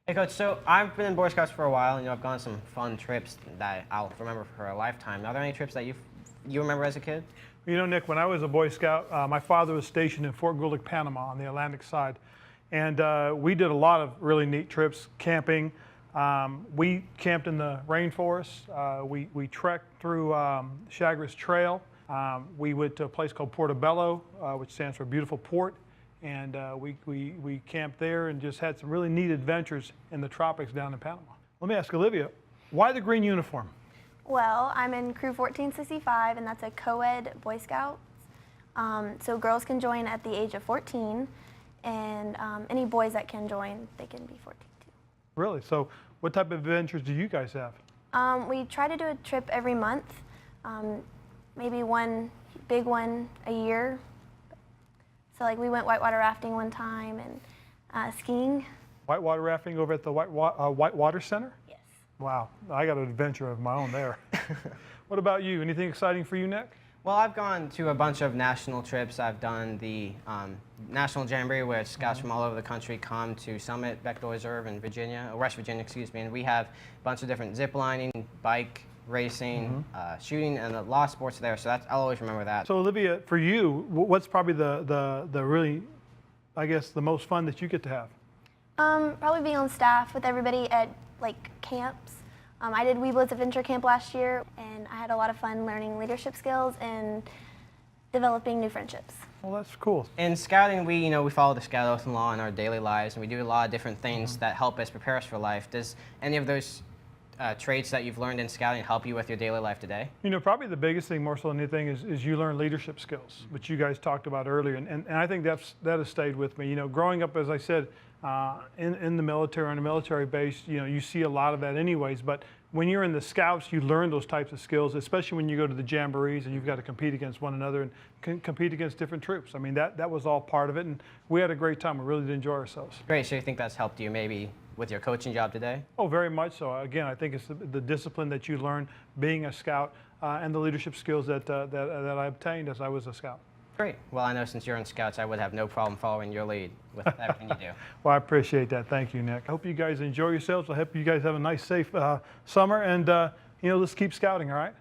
Hey, Coach. So I've been in Boy Scouts for a while, and I've gone on some fun trips that I'll remember for a lifetime. Are there any trips that you remember as a kid? You know, Nick, when I was a Boy Scout, my father was stationed in Fort Goulding, Panama on the Atlantic side. And we did a lot of really neat trips, camping. We camped in the rainforest. We trekked through Chagres Trail. We went to a place called Portobello, which stands for Beautiful Port. And we camped there and just had some really neat adventures in the tropics down in Panama. Let me ask Olivia, why the green uniform? Well, I'm in Crew 1465, and that's a co-ed Boy Scouts. So girls can join at the age of 14, and any boys that can join, they can be 14 too. Really? So what type of adventures do you guys have? We try to do a trip every month, maybe one big one a year. So like we went whitewater rafting one time and skiing. Whitewater rafting over at the Whitewater Center? Yes. Wow, I got an adventure of my own there. What about you? Anything exciting for you, Nick? Well, I've gone to a bunch of national trips. I've done the National Jamboree, where scouts from all over the country come to Summit, Bechtel Reserve in Virginia, West Virginia, excuse me, and we have a bunch of different zip lining, bike racing, shooting, and a lot of sports there, so I'll always remember that. So Olivia, for you, what's probably the really, I guess, the most fun that you get to have? Probably being on staff with everybody at like camps. I did Weeblos Adventure Camp last year, and I had a lot of fun learning leadership skills and developing new friendships. Well, that's cool. In scouting, we follow the Scout Oath and Law in our daily lives, and we do a lot of different things that help us prepare us for life. Does any of those traits that you've learned in scouting help you with your daily life today? You know, probably the biggest thing, more so than anything, is you learn leadership skills, which you guys talked about earlier, and I think that has stayed with me. You know, growing up, as I said, in the military, on a military base, you know, you see a lot of that anyways, but when you're in the Scouts, you learn those types of skills, especially when you go to the jamborees and you've got to compete against one another and compete against different troops. I mean, that was all part of it, and we had a great time. We really did enjoy ourselves. Great. So you think that's helped you maybe with your coaching job today? Oh, very much so. Again, I think it's the discipline that you learn being a Scout and the leadership skills that I obtained as I was a Scout. Great. Well, I know since you're in Scouts, I would have no problem following your lead with everything you do. Well, I appreciate that. Thank you, Nick. I hope you guys enjoy yourselves. I hope you guys have a nice, safe summer, and you know, let's keep scouting, all right?